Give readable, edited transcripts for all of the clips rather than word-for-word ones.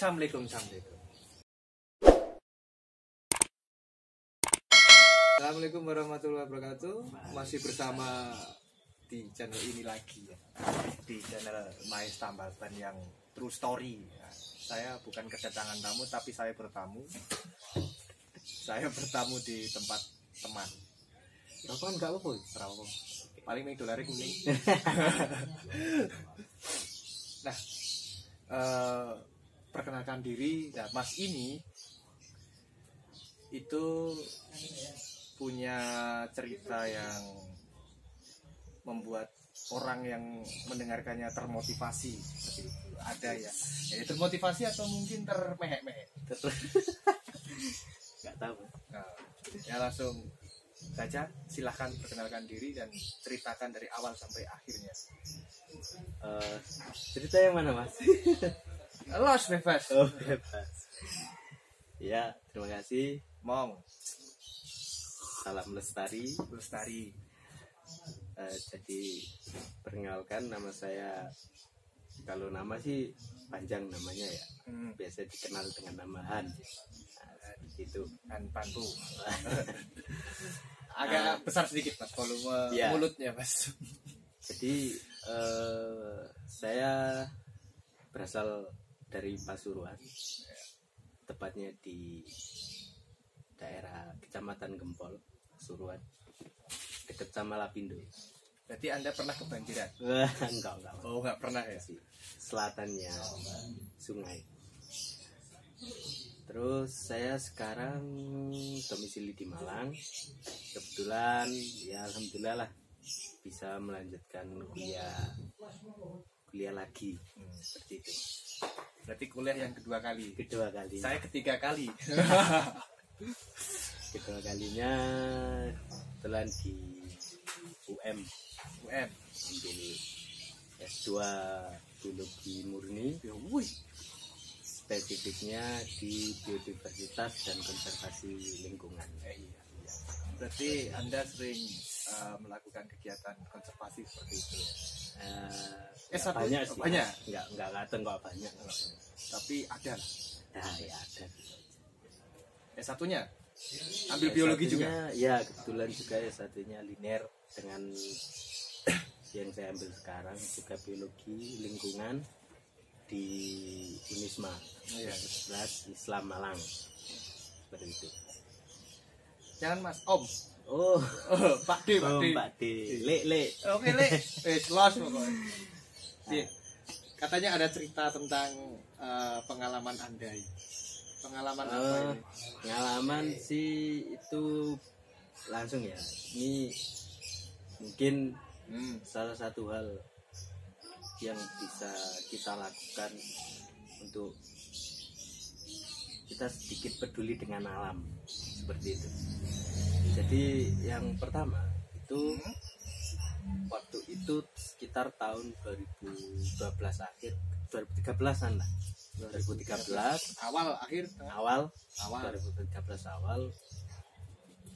Assalamualaikum. Assalamualaikum warahmatullahi wabarakatuh. Masih bersama di channel ini lagi ya. Di channel Mais Tambal Ban yang true story ya. Saya bukan kedatangan tamu tapi saya bertamu. Saya bertamu di tempat teman. Rokok enggak apa-apa. Rawo. Paling main dolare kuning. Nah, perkenalkan diri. Nah, Mas ini itu punya cerita yang membuat orang yang mendengarkannya termotivasi. Seperti itu. Ada ya. Jadi termotivasi atau mungkin termehek-mehek. Enggak tahu. Nah, ya langsung saja silahkan perkenalkan diri dan ceritakan dari awal sampai akhirnya. Cerita yang mana, Mas? Los bebas. Oh, bebas. Ya, terima kasih. Mong Salam lestari. Jadi perkenalkan, nama saya, kalau nama sih panjang namanya ya. Biasa dikenal dengan nama Han. Gitu. Han Pantu. Agak besar sedikit Mas volume ya. Mulutnya Mas. Jadi saya berasal dari Pasuruan, tepatnya di daerah Kecamatan Gempol, Pasuruan, dekat sama Lapindo. Berarti Anda pernah kebanjiran? Enggak. Oh, enggak pernah ya? Selatannya sungai. Terus saya sekarang domisili di Malang. Kebetulan ya alhamdulillah lah bisa melanjutkan kuliah lagi. Seperti itu. Berarti kuliah yang kedua kali. Saya ketiga kali. Kedua kalinya kebetulan di UM ambil S2 biologi murni. Spesifiknya di biodiversitas dan konservasi lingkungan. Iya. Berarti Anda sering melakukan kegiatan konservasi seperti itu. Banyak sih. Banyak. Enggak ngaten kok banyak. Tapi ada. Nah, ya ada. S1-nya ambil biologi juga. Ya, kebetulan juga S1-nya linear dengan yang saya ambil sekarang juga biologi lingkungan di Unisma. Islam Malang. Seperti itu. Jangan Mas, Om. Oh, Pak D. Le. Oke, Le. Los pokoknya. Katanya ada cerita tentang pengalaman Anda. Pengalaman apa ini? Pengalaman sih itu langsung ya. Ini mungkin salah satu hal yang bisa kita lakukan untuk kita sedikit peduli dengan alam, seperti itu. Jadi yang pertama itu waktu itu sekitar tahun 2012 akhir, 2013-an lah. 2013 awal 2013 awal,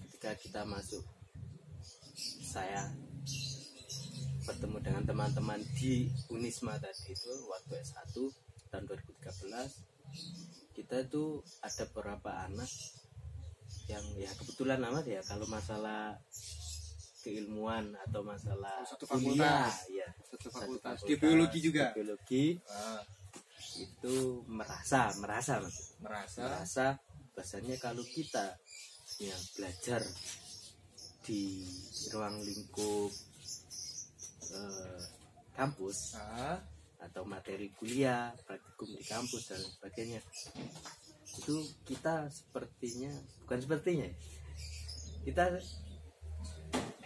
ketika kita masuk, saya bertemu dengan teman-teman di Unisma tadi itu waktu S1 tahun 2013. Kita itu ada beberapa anak yang ya kebetulan amat ya kalau masalah keilmuan atau masalah satu fakultas di biologi juga. Itu merasa bahasanya kalau kita ya belajar di ruang lingkup kampus atau materi kuliah, praktikum di kampus dan sebagainya, itu kita kita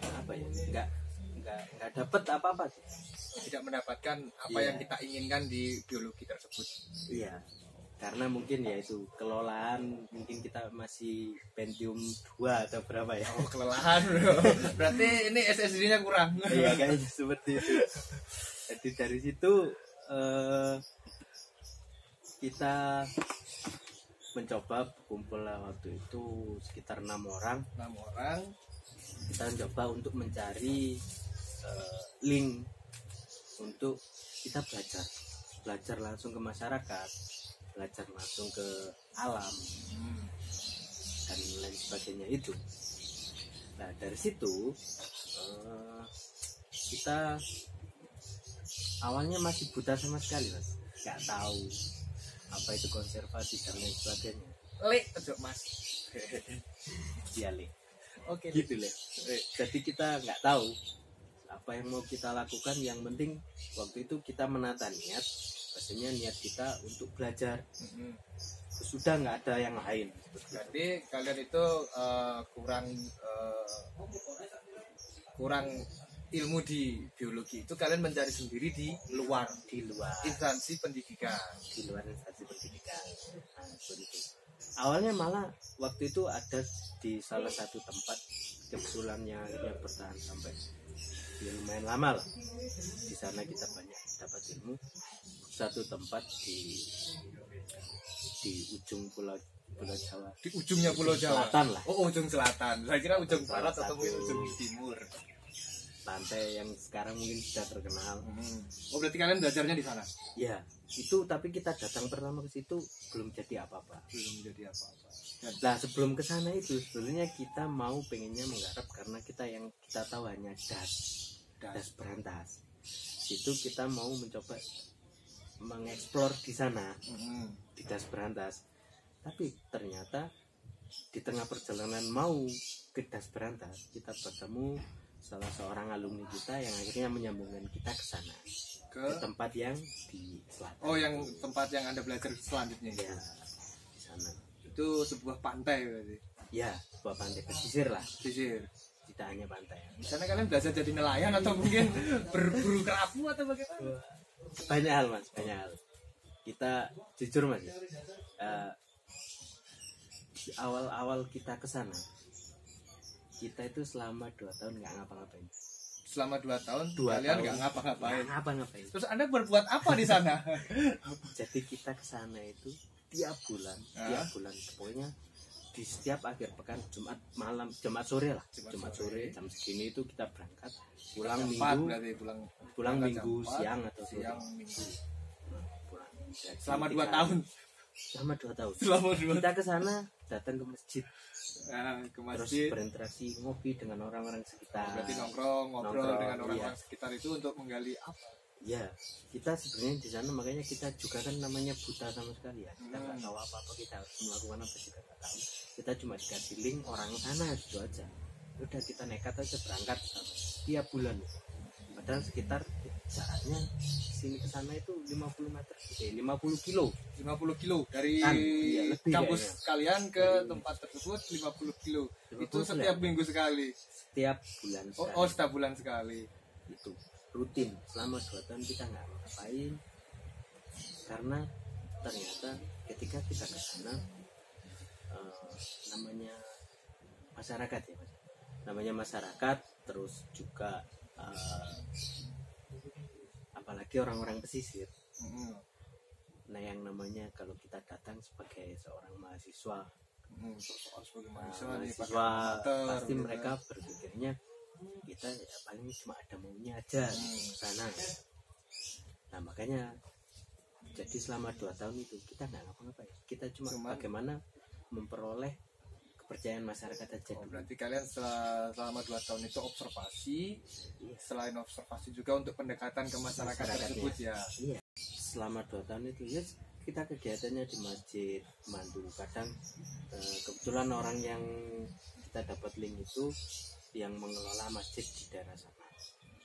apa ya, nggak dapat apa-apa, tidak mendapatkan apa yang kita inginkan di biologi tersebut. Iya, karena mungkin ya itu kelelahan, mungkin kita masih Pentium 2 atau berapa ya. Oh, kelelahan bro. Berarti ini SSD-nya kurang. Iya kayaknya seperti itu. Jadi dari situ kita mencoba berkumpul waktu itu sekitar 6 orang. Kita mencoba untuk mencari link untuk kita belajar langsung ke masyarakat belajar langsung ke alam dan lain sebagainya itu. Nah dari situ kita awalnya masih buta sama sekali Mas, nggak tahu apa itu konservasi dan lain sebagainya. Lek ojo Mas. Iya Le. Oke. Gitu Le. Jadi kita nggak tahu apa yang mau kita lakukan, yang penting waktu itu kita menata niat, maksudnya niat kita untuk belajar. Sudah nggak ada yang lain. Berarti kalian itu kurang ilmu di biologi itu kalian mencari sendiri di luar instansi pendidikan. Di luar instansi pendidikan. Nah, begitu. Awalnya malah waktu itu ada di salah satu tempat, kebetulannya akhirnya bertahan sampai ya lumayan lama lah. Di sana kita banyak dapat ilmu. Satu tempat di ujung pulau Jawa. Di ujungnya Pulau Jawa. Selatan lah. Oh, ujung selatan. Saya kira ujung barat atau mungkin ujung timur. Pantai yang sekarang mungkin sudah terkenal. Oh, berarti kalian belajarnya di sana? Ya, itu tapi kita datang pertama ke situ belum jadi apa-apa. Nah, sebelum ke sana itu sebenarnya kita pengennya menggarap, karena kita yang kita tahu hanya das berantas. Situ kita mau mencoba mengeksplor di sana, di das berantas. Tapi ternyata di tengah perjalanan mau ke das berantas, kita bertemu salah seorang alumni kita yang akhirnya menyambungkan kita ke sana, ke tempat yang di selatan. Oh, yang tempat yang Anda belajar selanjutnya ya, di sana. Itu sebuah pantai berarti. Ya, sebuah pantai pesisir lah. Pesisir. Tidak hanya pantai. Di sana kalian belajar jadi nelayan atau mungkin berburu kerapu atau bagaimana? Banyak hal Mas, banyak hal. Kita jujur Mas, di awal-awal kita ke sana, kita itu selama 2 tahun nggak ngapa-ngapain. Selama 2 tahun kalian nggak ngapa-ngapain. Terus Anda berbuat apa di sana? Jadi kita ke sana itu tiap bulan pokoknya di setiap akhir pekan, Jumat sore jam segini itu kita berangkat, pulang minggu siang atau sore. Selama 2 tahun. Kita ke sana, datang ke masjid. Terus Masjid. berinteraksi, ngopi dengan orang-orang sekitar. Berarti ngobrol dengan orang-orang sekitar itu untuk menggali apa? Ya, kita sebenarnya di sana, makanya kita juga kan namanya buta sama sekali ya. Kita nggak tahu apa-apa, kita harus melakukan apa juga nggak tahu. Kita cuma dikasih link orang sana gitu aja. Udah kita nekat aja berangkat tiap bulan. Padahal sekitar jaraknya sini ke sana itu 50 kilo. 50 kilo dari kampus kalian ke tempat tersebut 50 kilo. Itu setiap minggu sekali. Setiap bulan sekali. Oh, setiap bulan sekali. Itu rutin selama 2 tahun kita nggak ngapain, karena ternyata ketika kita ke sana namanya masyarakat terus juga apalagi orang-orang pesisir. Nah yang namanya kalau kita datang sebagai seorang mahasiswa, pasti mereka berpikirnya kita ya paling cuma ada maunya aja ke sana. Nah makanya jadi selama 2 tahun itu kita nggak ngapa-ngapain, kita cuma bagaimana memperoleh kepercayaan masyarakat aja. Berarti kalian selama 2 tahun itu observasi, selain observasi juga untuk pendekatan ke masyarakat tersebut ya. Iya. Selama 2 tahun itu ya kita kegiatannya di masjid, mandu. Kadang kebetulan orang yang kita dapat link itu yang mengelola masjid di daerah sana.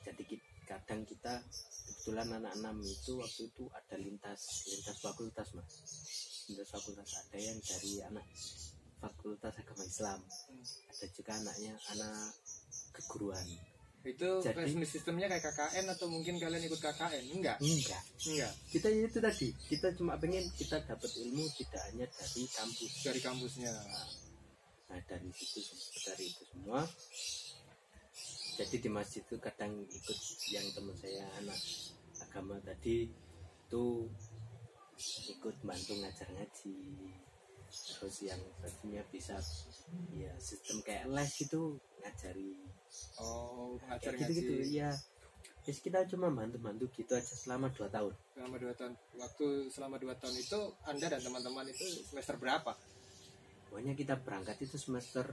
Jadi kadang kita kebetulan anak 6 itu waktu itu ada lintas fakultas Mas. Lintas fakultas, ada yang dari anak Fakultas Agama Islam, ada juga anak keguruan. Itu sistemnya kayak KKN atau mungkin kalian ikut KKN? Enggak. Kita itu tadi, kita cuma pengen kita dapat ilmu tidak hanya dari kampusnya. Nah dari itu semua. Jadi di masjid itu kadang ikut yang teman saya anak agama tadi itu ikut bantu ngajar ngaji. Terus yang tadinya bisa ya sistem kayak les gitu ngajari. Ngajar gitu ya. Terus kita cuma bantu-bantu gitu aja selama 2 tahun. Selama 2 tahun itu Anda dan teman-teman itu semester berapa? Pokoknya kita berangkat itu semester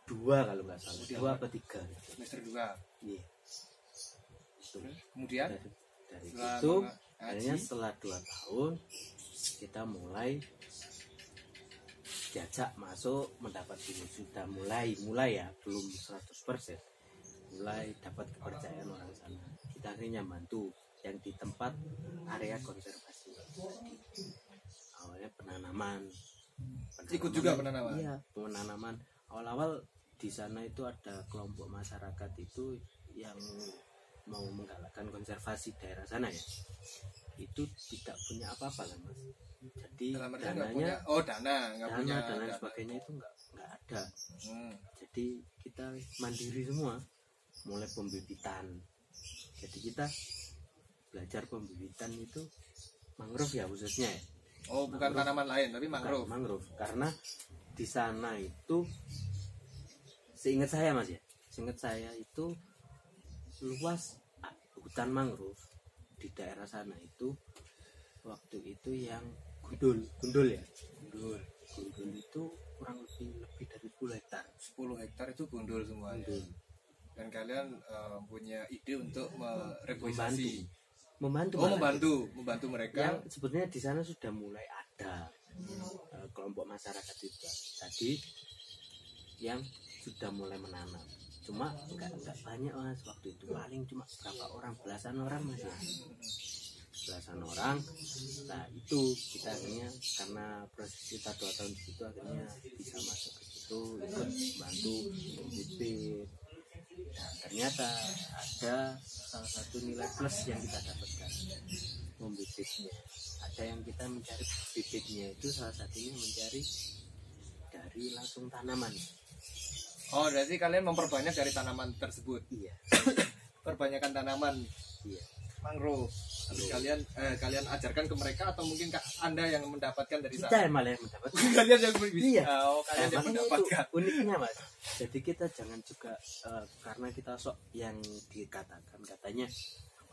2 kalau nggak salah. 2 apa 3? Semester 2. Iya. Kemudian dari itu akhirnya setelah 2 tahun kita mulai diajak masuk mendapat ini, sudah mulai ya, belum 100%. Mulai dapat kepercayaan orang sana. Kita akhirnya bantu yang di tempat area konservasi. Awalnya penanaman. Ikut juga penanaman. Iya, penanaman. Awal-awal di sana itu ada kelompok masyarakat itu yang mau menggalakkan konservasi daerah sana ya. Itu tidak punya apa-apa kan Mas. Jadi dananya dana dan lain sebagainya itu nggak ada. Jadi kita mandiri semua. Mulai pembibitan. Jadi kita belajar pembibitan itu mangrove ya khususnya ya. Oh, bukan mangrove. Tanaman lain tapi mangrove. Mangrove karena di sana itu seingat saya Mas ya. Seingat saya itu luas hutan mangrove di daerah sana itu waktu itu yang gundul ya. Gundul itu kurang lebih dari 10 hektar. 10 hektar itu gundul semuanya. Dan kalian punya ide untuk mereboisasi, membantu mereka. Yang sebetulnya di sana sudah mulai ada kelompok masyarakat itu tadi yang sudah mulai menanam. Cuma enggak banyak Mas waktu itu, paling cuma berapa orang, belasan orang Mas ya. Belasan orang. Nah itu kita akhirnya karena proses kita 2 tahun di situ akhirnya bisa masuk ke situ, ikut bantu bibit. Nah, ternyata ada salah satu nilai plus yang kita dapatkan membibitnya. Ada yang kita mencari bibitnya itu salah satunya mencari dari langsung tanaman. Oh, berarti kalian memperbanyak dari tanaman tersebut. Iya. Perbanyakan tanaman. Iya. Mangrove. Terus kalian ajarkan ke mereka atau mungkin Anda yang mendapatkan dari sana? Kita yang malah yang mendapatkan. Kalian yang berbisnis. Iya. Kalian yang mendapatkan. Uniknya Mas. Jadi kita jangan juga karena kita sok yang dikatakan katanya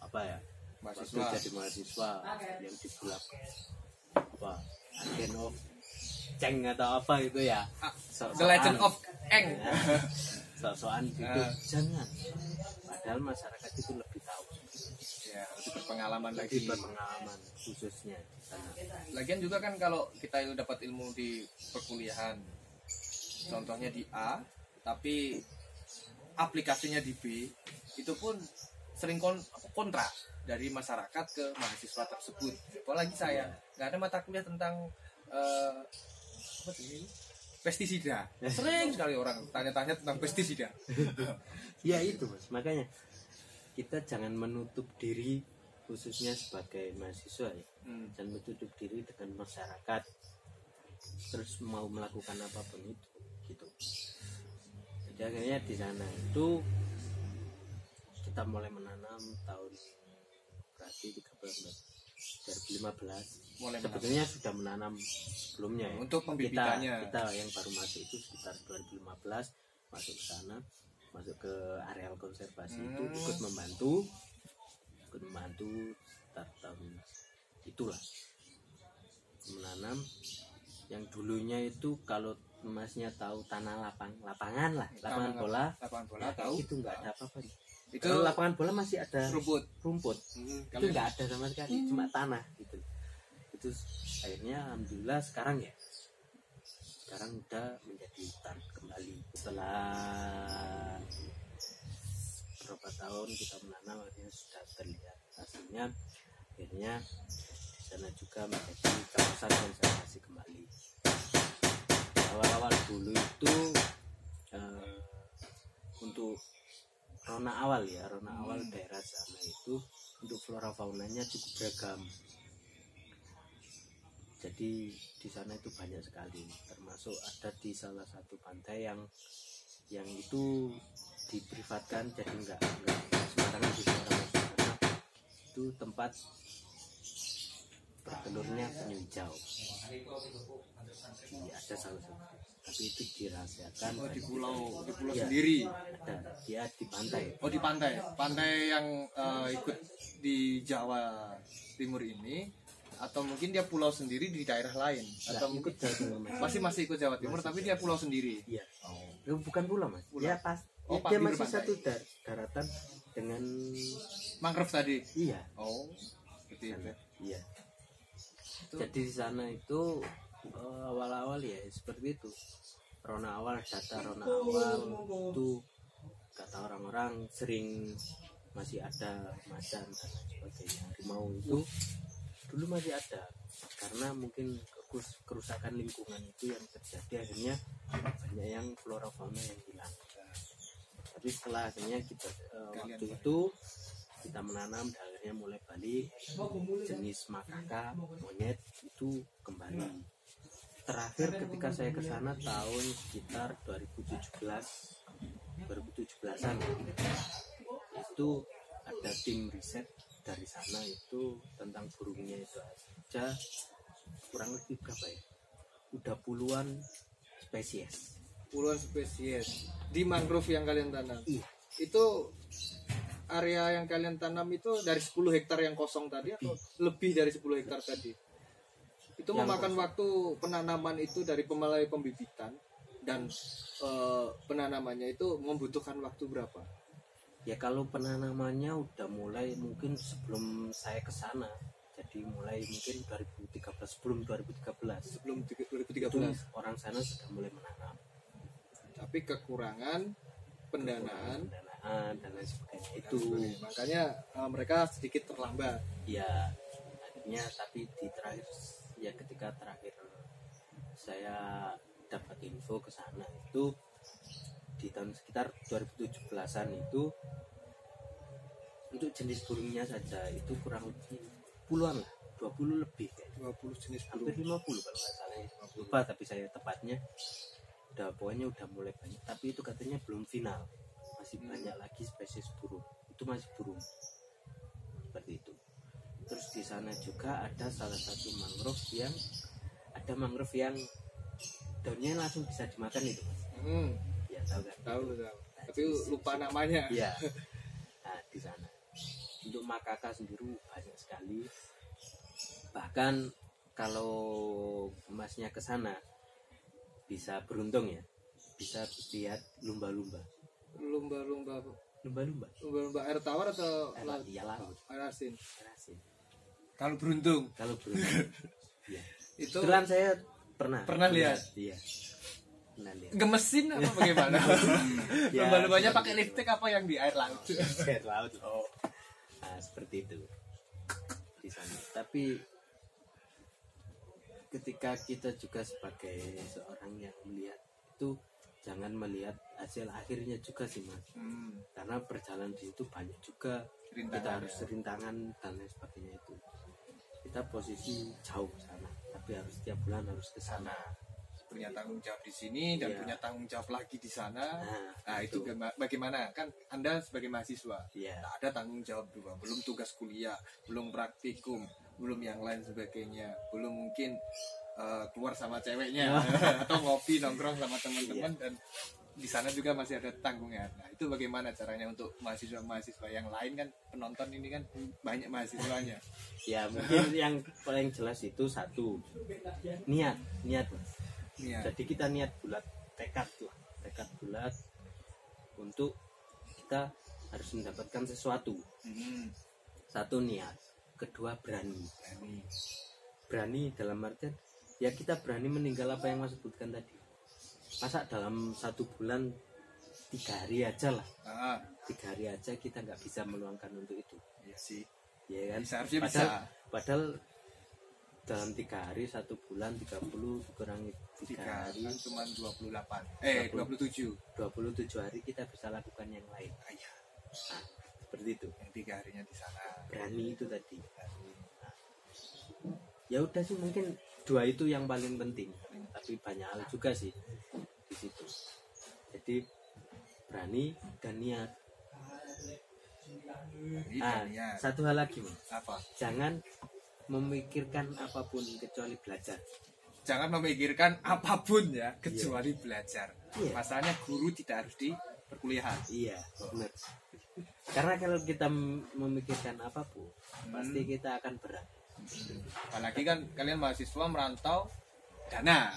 apa ya? Mahasiswa jadi mahasiswa yang dibulak apa? Agen of Ceng atau apa itu ya? The Legend of Eng. Sok-sokan gitu. Jangan. Padahal masyarakat itu lebih tahu. Ya, lebih berpengalaman lagi. Berpengalaman khususnya di sana. Lagian juga kan kalau kita dapat ilmu di perkuliahan, contohnya di A, tapi aplikasinya di B, itu pun sering kontra dari masyarakat ke mahasiswa tersebut. Apalagi saya nggak ada mata kuliah tentang pestisida. Sering sekali orang tanya-tanya tentang pestisida. Ya itu Mas, makanya kita jangan menutup diri khususnya sebagai mahasiswa ya. Jangan menutup diri dengan masyarakat terus mau melakukan apapun itu gitu. Jadi akhirnya di sana itu kita mulai menanam tahun berarti 2015. Sebetulnya sudah menanam sebelumnya ya. Untuk pembibitannya kita yang baru masuk itu sekitar 2015 masuk ke sana, masuk ke areal konservasi itu ikut membantu sekitar tahun itulah menanam yang dulunya itu kalau Masnya tahu tanah lapangan bola tahu itu nggak ada apa-apa. Itu kalau lapangan bola masih ada rumput. Itu nggak ada sama sekali, cuma tanah gitu. Itu akhirnya alhamdulillah sekarang udah menjadi hutan kembali setelah beberapa tahun kita menanam akhirnya sudah terlihat hasilnya. Akhirnya di sana juga menjadi kawasan konservasi kembali. Awal-awal dulu itu untuk rona awal daerah sana itu untuk flora faunanya cukup beragam. Jadi di sana itu banyak sekali, termasuk ada di salah satu pantai yang itu diprivatkan, jadi enggak sembarangan di karena itu tempat bertelurnya penyu hijau. Ya, ada salah satu, tapi itu dirahasiakan. Oh, di pulau Ya, sendiri. ada, dia di pantai. Oh, di pantai yang ikut di Jawa Timur ini, atau mungkin dia pulau sendiri di daerah lain, atau mungkin ikut Jawa Timur, Mas. masih ikut Jawa Timur, tapi dia pulau sendiri. Iya. Oh. Bukan pulau, Mas. Pulau. Ya pas. Oh, dia pinggir masih pantai. satu daratan dengan Mangrove tadi. iya. Oh, seperti itu. Iya. Itu- Jadi di sana itu awal-awal ya seperti itu. Rona awal itu kata orang-orang sering masih ada macan dan sebagainya. Harimau itu dulu masih ada karena mungkin kerusakan lingkungan itu yang terjadi, akhirnya banyak yang flora fauna yang hilang. Tapi setelah akhirnya kita waktu itu kita menanam dan akhirnya mulai balik, jenis makaka monyet itu kembali. Terakhir ketika saya ke sana tahun sekitar 2017-an itu ada tim riset dari sana itu tentang burungnya itu aja kurang lebih berapa ya? Udah puluhan spesies. Puluhan spesies di mangrove yang kalian tanam. Iya. Itu area yang kalian tanam itu dari 10 hektar yang kosong tadi atau lebih dari 10 hektar tadi? Itu Yang memakan kosong. waktu penanaman itu dari mulai pembibitan dan penanamannya itu membutuhkan waktu berapa? Ya kalau penanamannya udah mulai mungkin sebelum saya ke sana. Jadi mulai mungkin 2013, sebelum 2013. Sebelum Itu 2013. orang sana sudah mulai menanam. Tapi kekurangan pendanaan Dan lain sebagainya itu. makanya mereka sedikit terlambat. Ya akhirnya tapi di terakhir ya ketika terakhir saya dapat info ke sana itu di tahun sekitar 2017-an itu untuk jenis burungnya saja itu kurang lebih puluhan lah, 20 lebih kayaknya. 20 jenis Hampir burung. 50 kalau nggak salah ya. Lupa tapi saya tepatnya pokoknya udah mulai banyak, tapi itu katanya belum final, masih banyak lagi spesies burung, itu masih burung seperti itu. Terus di sana juga ada salah satu mangrove yang daunnya langsung bisa dimakan itu, Mas. Ya tahu kan? Tahu. Tapi lupa namanya. Iya. Nah, di sana untuk makaka sendiri banyak sekali. Bahkan kalau masnya ke sana bisa beruntung ya, bisa lihat lumba-lumba. Lumba-lumba air tawar atau laut? Iya laut. Air asin. Asin. Kalau beruntung. Kalau beruntung. Iya. Itu Kebetulan saya pernah lihat. Iya. Pernah lihat. gemesin apa bagaimana? Ya, Lumba-lumbanya pakai lipstick apa yang di air laut? Air laut. Oh. Nah, seperti itu di sana. Tapi ketika kita juga sebagai seorang yang melihat itu jangan melihat hasil akhirnya juga sih, Mas. Karena perjalanan di situ banyak juga Rintangan, kita harus ya. rintangan dan lain sebagainya itu. Kita posisi jauh sana, tapi harus setiap bulan harus ke sana. Punya tanggung jawab di sini dan Iya. punya tanggung jawab lagi di sana. Nah, itu betul. bagaimana? Kan Anda sebagai mahasiswa, Iya. tak ada tanggung jawab dua, belum tugas kuliah, belum praktikum, belum yang lain sebagainya, belum mungkin keluar sama ceweknya atau ngopi nongkrong sama teman-teman, dan di sana juga masih ada tanggungan. Nah, itu bagaimana caranya untuk mahasiswa yang lain? Kan penonton ini kan banyak mahasiswanya. Ya mungkin yang paling jelas itu satu niat, Mas. Iya. Jadi kita niat bulat, tekad bulat untuk kita harus mendapatkan sesuatu. Satu niat, kedua berani dalam artian ya kita berani meninggal apa yang Mas sebutkan tadi. Masa dalam 1 bulan 3 hari aja lah, 3 hari aja kita nggak bisa meluangkan untuk itu, Iya sih. ya kan? Seharusnya Padahal dalam 3 hari 1 bulan 30 dikurangi 3 hari kan cuma 27 27 hari kita bisa lakukan yang lain. Iya. Nah, seperti itu. Yang 3 harinya di sana. Berani itu tadi. Nah, ya udah sih mungkin 2 itu yang paling penting. Tapi banyak hal juga sih di situ. Jadi berani dan niat. Ini Ah, niat. satu hal lagi, Mas. Apa? Jangan memikirkan apapun kecuali belajar. Jangan memikirkan apapun ya kecuali belajar. Iya. Masalahnya guru tidak harus di perkuliahan. Iya, benar. Karena kalau kita memikirkan apapun, pasti kita akan berat. Apalagi kan kalian mahasiswa merantau dana.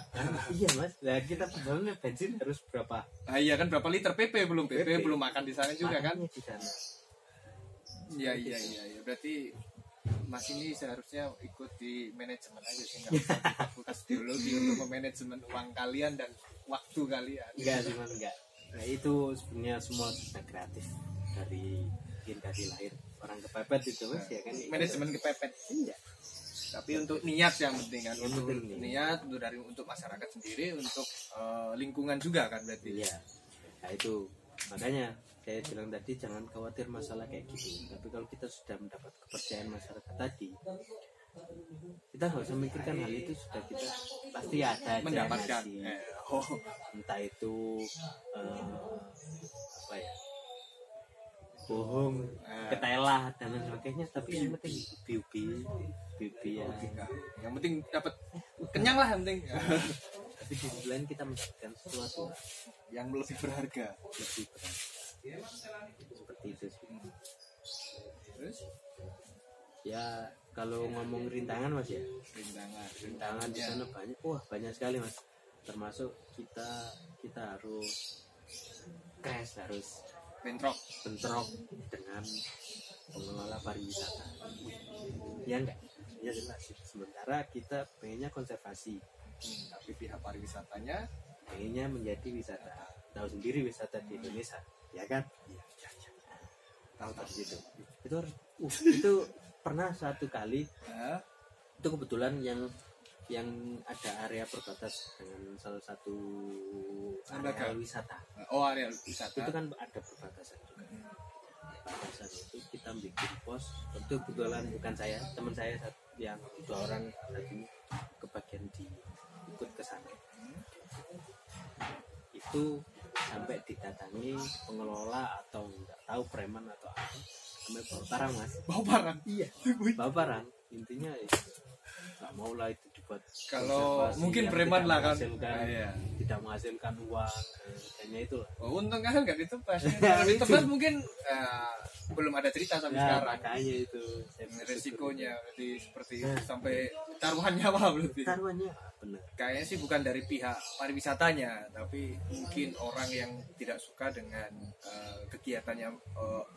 Iya mas, nah kita perjalanan bensin harus berapa? Ah, iya kan berapa liter PP belum belum makan di sana juga kan? Makannya di sana. Iya. Berarti Mas ini seharusnya ikut di manajemen aja sih, nggak usah di fakultas biologi untuk memanajemen uang kalian dan waktu kalian. Enggak sih mas, enggak. Nah itu sebenarnya semua sudah kreatif dari mungkin dari lahir orang kepepet itu mas ya kan. Manajemen kepepet. Iya. Tapi untuk niat yang penting kan, Yang untuk penting nih. niat untuk masyarakat sendiri, untuk lingkungan juga kan berarti. Iya. Nah itu makanya saya bilang tadi jangan khawatir masalah kayak gitu. Tapi kalau kita sudah mendapat kepercayaan masyarakat tadi, kita nggak usah mikirkan hal itu, sudah kita pasti ada aja Mendapatkan. ngasih. Oh, Entah itu apa ya, bohong, ketelah dan lain sebagainya. Tapi yang penting bibi ya. yang penting dapat kenyang lah yang penting. Tapi di sisi lain kita mendapatkan sesuatu Yang lebih berharga. lebih berat. Seperti itu sih. Terus Ya kalau ngomong rintangan mas ya, rintangan di sana banyak, banyak sekali mas. Termasuk kita harus crash, harus bentrok. dengan pengelola pariwisata. Ya enggak, ya jelas. Sementara kita pengennya konservasi, Tapi pihak pariwisatanya pengennya menjadi wisata. Tahu sendiri wisata di Indonesia, ya kan? Tahu gitu. Itu harus, itu pernah satu kali. Itu kebetulan yang ada area perbatas dengan salah satu area wisata. area wisata. Itu kan ada perbatasan juga. Perbatasan itu kita bikin pos. Itu kebetulan bukan saya, teman saya yang 2 orang tadi kebagian ikut ke sana. Itu sampai didatangi pengelola atau nggak tahu preman atau apa, sampai bawa barang mas. Bawa barang. Iya, bawa barang. Intinya ya, nggak mau lah itu dibuat Kalau konservasi mungkin yang preman tidak lah kan. menghasilkan- Iya. tidak menghasilkan uang, kayaknya itu lah. Oh, untung kan nggak ditebas. Kalau ditebas mungkin belum ada cerita sampai Ya, sekarang. makanya itu saya bersyukur. Resikonya berarti seperti itu sampai taruhan nyawa berarti. Taruhannya benar. Kayaknya sih bukan dari pihak pariwisatanya, tapi mungkin orang yang tidak suka dengan kegiatannya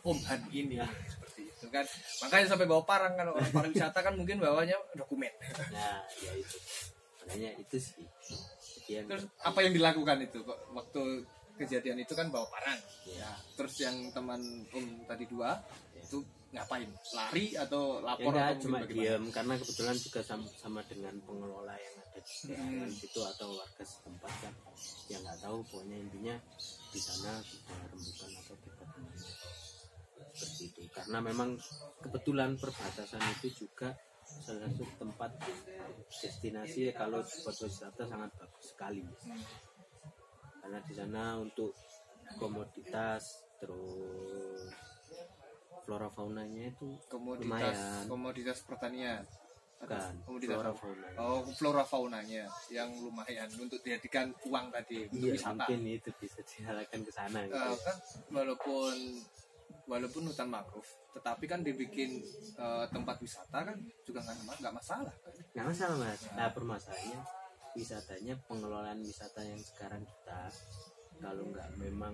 Om Han ini seperti itu kan. Makanya sampai bawa parang kan, orang pariwisata kan mungkin bawanya dokumen. Nah, ya itu. Makanya itu sih. Jadi yang Terus apa yang dilakukan itu kok waktu kejadian itu kan bawa parang. Ya. Terus yang teman Om tadi 2 itu ngapain? Lari atau ya lapor enggak, atau cuma bagaimana? diam karena kebetulan juga sama dengan pengelola yang ada di daerah situ atau warga setempat kan, yang nggak tahu, pokoknya intinya di sana sudah rembukan atau gimana seperti itu. Karena memang kebetulan perbatasan itu juga salah satu tempat destinasi kalau buat wisata sangat bagus sekali, karena di sana untuk komoditas terus flora faunanya itu lumayan. komoditas pertanian. Bukan, Komoditas flora fauna. Oh, flora faunanya yang lumayan untuk dijadikan uang tadi untuk Iya, wisata. mungkin itu bisa diarahkan ke sana gitu. Kan walaupun hutan mangrove, tetapi kan dibikin tempat wisata kan juga nggak masalah kan? Nggak masalah mas. Nah permasalahannya wisatanya, pengelolaan wisata yang sekarang kita, kalau nggak memang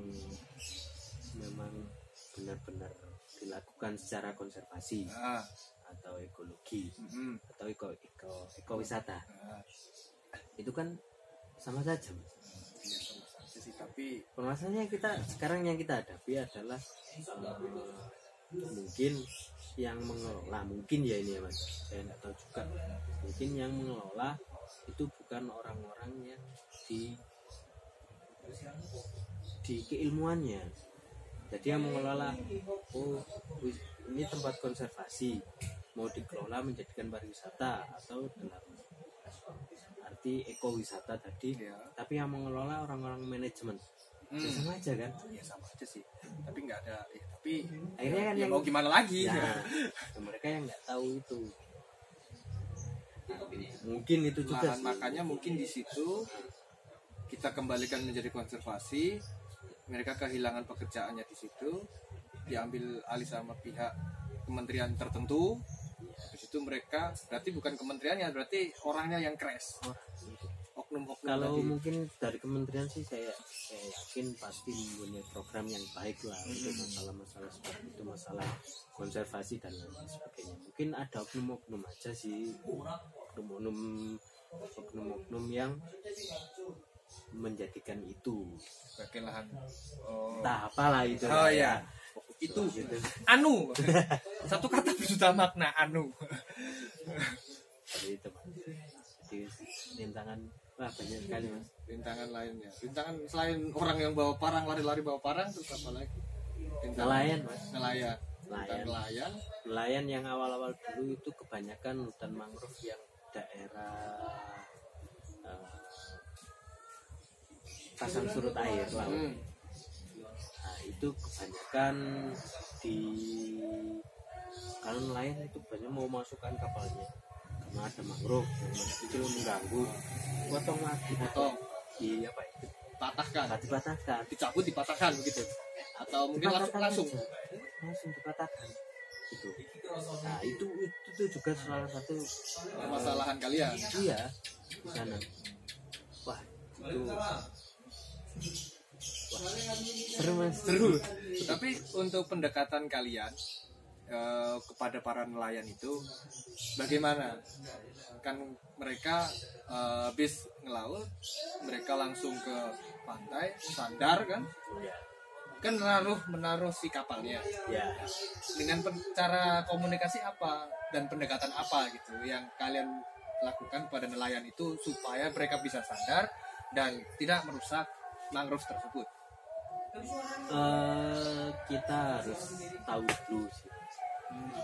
benar-benar dilakukan secara konservasi atau ekologi atau eko wisata, itu kan sama saja mas. Iya, sama saja sih, tapi Permasalahannya sekarang yang kita hadapi adalah mungkin yang mengelola, mungkin ya ini ya mas, saya nggak tahu juga, mungkin yang mengelola itu bukan orang-orang yang di keilmuannya. Jadi yang mengelola, ini tempat konservasi mau dikelola menjadikan pariwisata atau dalam arti ekowisata tadi, tapi yang mengelola orang-orang manajemen. Ya sama aja kan? ya sama aja sih, tapi nggak ada tapi Akhirnya kan ya yang mau gimana lagi ya, mereka yang nggak tahu itu. Mungkin itu juga lahan makannya mungkin di situ kita kembalikan menjadi konservasi, mereka kehilangan pekerjaannya di situ, diambil alih sama pihak kementerian tertentu. Habis itu mereka berarti bukan kementeriannya, berarti orangnya yang crash. Oknum-oknum kalau tadi. mungkin dari kementerian sih saya yakin pasti mempunyai program yang baik lah untuk masalah-masalah seperti itu, masalah konservasi dan lain sebagainya. Mungkin ada oknum-oknum aja sih, oknum-oknum yang menjadikan itu Sebagai lahan. entah apalah itu Oh lah ya, itu gitu. anu. Satu kata berjuta makna, anu. Seperti itu Mas. Jadi rintangan banyak sekali Mas. Rintangan lainnya. Rintangan selain orang yang bawa parang lari-lari bawa parang terus apa lagi? Nelayan Mas. Nelayan. Nelayan. Nelayan. Nelayan yang awal-awal dulu itu kebanyakan hutan mangrove yang daerah pasang surut air laut. Nah, itu kebanyakan di kalau nelayan itu banyak mau masukkan kapalnya karena ada mangrove yang masih kecil mengganggu, potong lagi, Potong. di apa itu Patahkan. dipatahkan, Dicabut dipatahkan begitu. Atau mungkin langsung. langsung dipatahkan itu. Nah itu juga salah satu Permasalahan kalian. iya di sana. Wah itu seru Mas. Seru. Tapi untuk pendekatan kalian kepada para nelayan itu bagaimana? Kan mereka habis ngelaut, mereka langsung ke pantai, sandar kan? Kan menaruh si kapalnya. Ya. Dengan cara komunikasi apa dan pendekatan apa gitu yang kalian lakukan pada nelayan itu supaya mereka bisa sadar dan tidak merusak mangrove tersebut. Kita harus tahu dulu sih,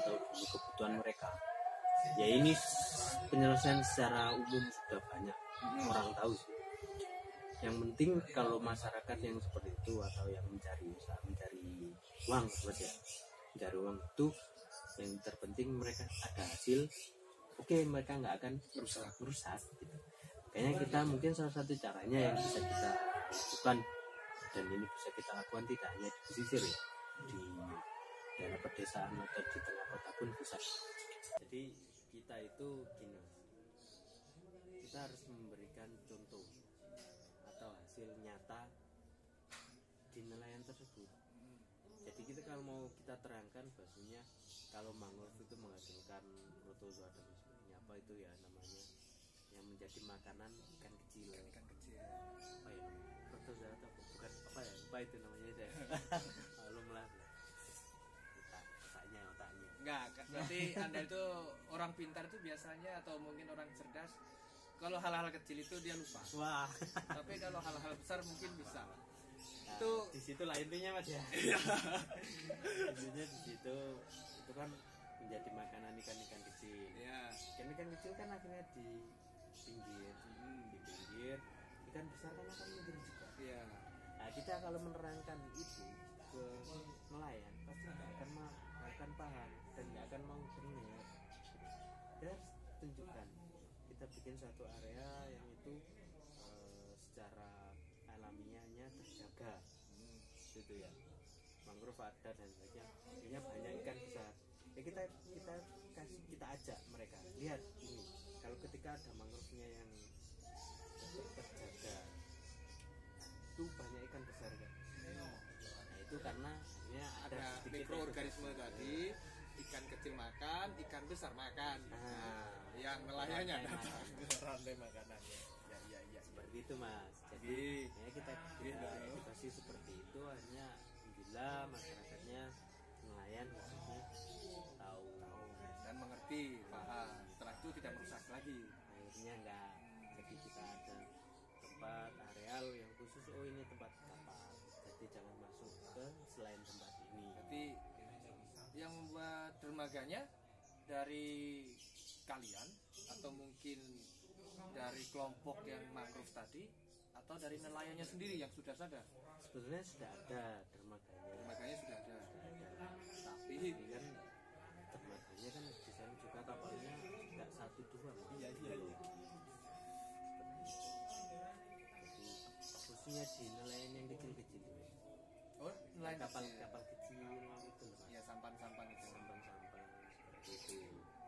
tahu dulu kebutuhan mereka. Ya ini penyelesaian secara umum sudah banyak orang tahu sih. Yang penting kalau masyarakat yang seperti itu atau yang mencari usaha, mencari uang Mas ya, mencari uang itu yang terpenting mereka ada hasil. Oke, mereka nggak akan merusak gitu. Kayaknya kita mungkin salah satu caranya yang bisa kita lakukan dan ini bisa kita lakukan tidak hanya di pesisir ya, di daerah pedesaan atau di tengah kota pun bisa. Jadi kita itu gini, kita harus memberikan contoh atau hasil nyata di nelayan tersebut. Jadi kita kalau mau kita terangkan bahasanya kalau mangrove itu menghasilkan protozoa dan sebagainya, apa itu ya namanya yang menjadi makanan ikan kecil. Apa ya protozoa atau bukan apa ya, apa itu namanya saya belum lah otaknya Enggak, berarti Anda itu orang pintar itu biasanya atau mungkin orang cerdas kalau hal-hal kecil itu dia lupa. wah. Tapi kalau hal-hal besar mungkin bisa. Nah, Itu di situ lah intinya Mas ya. Intinya di situ itu kan menjadi makanan ikan-ikan kecil. ya. Ikan-ikan kecil kan akhirnya di pinggir, ikan besar kan akan menjadi juga. Ya. Nah kita kalau menerangkan itu ke nelayan pasti nggak akan paham dan nggak akan mau dengar. Kita harus tunjukkan, kita bikin satu area yang itu secara alamiahnya terjaga, gitu ya. Mangrove ada dan sebagainya, akhirnya banyak ikan besar. Ya kita ajak mereka lihat ini. Kalau ketika ada mangrove-nya yang terjaga, itu banyak ikan besar kan. Nah itu karena akhirnya ada mikroorganisme tadi, ikan kecil makan, ikan besar makan. Nah, yang nelayannya datang ke rantai makanannya. Ya. Seperti itu Mas. Jadi ya kita edukasi seperti itu, akhirnya alhamdulillah masyarakatnya nelayan khususnya tahu dan mengerti, paham. Setelah itu tidak merusak lagi. akhirnya enggak. Jadi kita ada tempat areal yang khusus, oh ini tempat kapal, jadi jangan masuk ke selain tempat ini. Jadi yang membuat dermaganya dari kalian atau mungkin dari kelompok yang mangrove tadi atau dari nelayannya sendiri yang sudah sadar? Sebetulnya sudah ada dermaganya. Dermaganya sudah ada. Tapi ini kan dermaganya kan di sana juga kapalnya nggak satu dua Mas. Iya. Jadi khususnya di nelayan yang kecil-kecil itu. Oh, nelayan kapal kecil. kapal kecil itu loh, Mas. Iya, sampan-sampan itu. Sampan-sampan seperti itu. Itu sih Mas.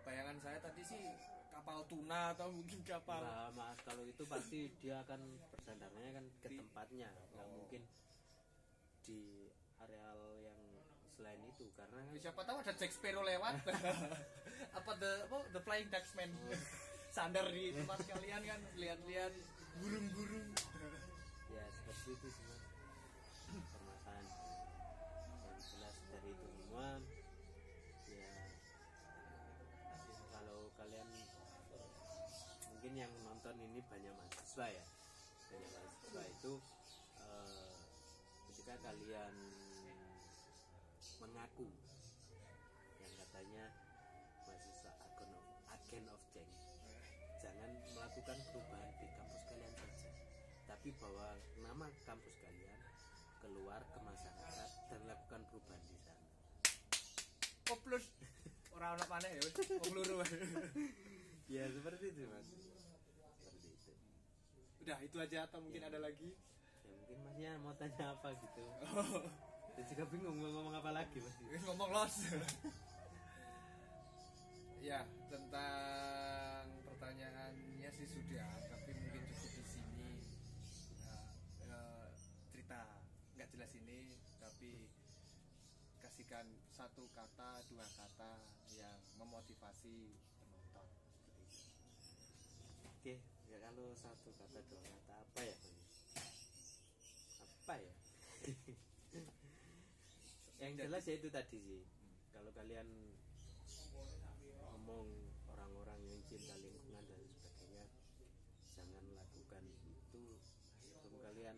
Bayangan saya tadi sih kapal tuna atau mungkin kapal. Nah, Mas, kalau itu pasti dia akan bersandarnya kan ke Di- tempatnya, nggak Oh. mungkin di areal yang selain itu karena kan Siapa tahu ada Jack Sparrow lewat. Apa the Flying Dutchman. Sandar di tempat kalian kan lihat-lihat burung-burung. ya seperti itu semua permasalahan yang jelas dari itu semua ya. Kalau kalian mungkin yang nonton ini banyak mahasiswa ya, banyak mahasiswa itu ketika kalian mengaku yang katanya mahasiswa agen of change, jangan melakukan perubahan di kampus kalian saja, tapi bawa nama kampus kalian keluar ke masyarakat dan lakukan perubahan di sana. Oh plus orang anak mana ya? Oh peluru. Ya seperti itu Mas, seperti itu. Udah itu aja atau mungkin ada lagi? Ya mungkin Masnya mau tanya apa gitu. Dan juga bingung mau ngomong apa lagi Mas. Ngomong los. Ya, tentang pertanyaannya sih sudah, tapi mungkin cukup di sini. Cerita nggak jelas ini, tapi kasihkan satu kata, dua kata yang memotivasi penonton. Oke, ya kalau satu kata dua kata apa ya Mas? Apa ya? Yang jelas ya itu tadi sih. Kalau kalian ngomong orang-orang yang cinta lingkungan dan sebagainya, jangan lakukan itu sebelum kalian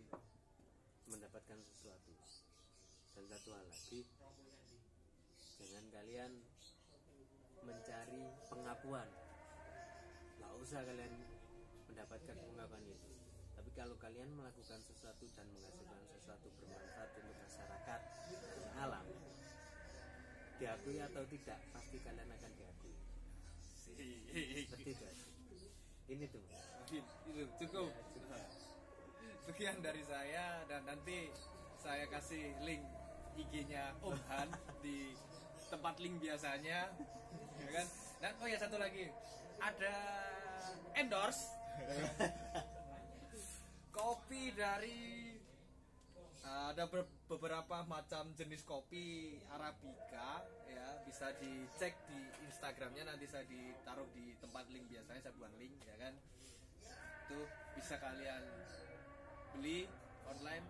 mendapatkan sesuatu. Dan satu hal lagi, jangan kalian mencari pengakuan. Nggak usah kalian mendapatkan pengakuan itu. Tapi kalau kalian melakukan sesuatu dan menghasilkan sesuatu bermanfaat untuk masyarakat dan alam, diakui atau tidak, pasti kalian akan diakui. Seperti itu aja. Ini tuh Mas. Itu cukup. Sekian dari saya, dan nanti saya kasih link IG-nya Om Han di tempat link biasanya, ya kan? Dan oh ya satu lagi, ada endorse kopi dari ada beberapa macam jenis kopi Arabica, ya bisa dicek di Instagramnya, nanti saya ditaruh di tempat link biasanya, saya buang link ya kan, itu bisa kalian beli online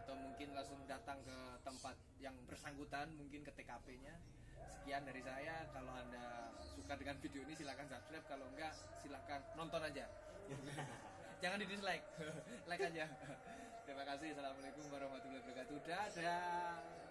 atau mungkin langsung datang ke tempat yang bersangkutan, mungkin ke TKP-nya. Sekian dari saya. Kalau Anda suka dengan video ini silahkan subscribe, kalau enggak silahkan nonton aja. Jangan di dislike, like aja. Terima kasih. Assalamualaikum warahmatullahi wabarakatuh. Dadah.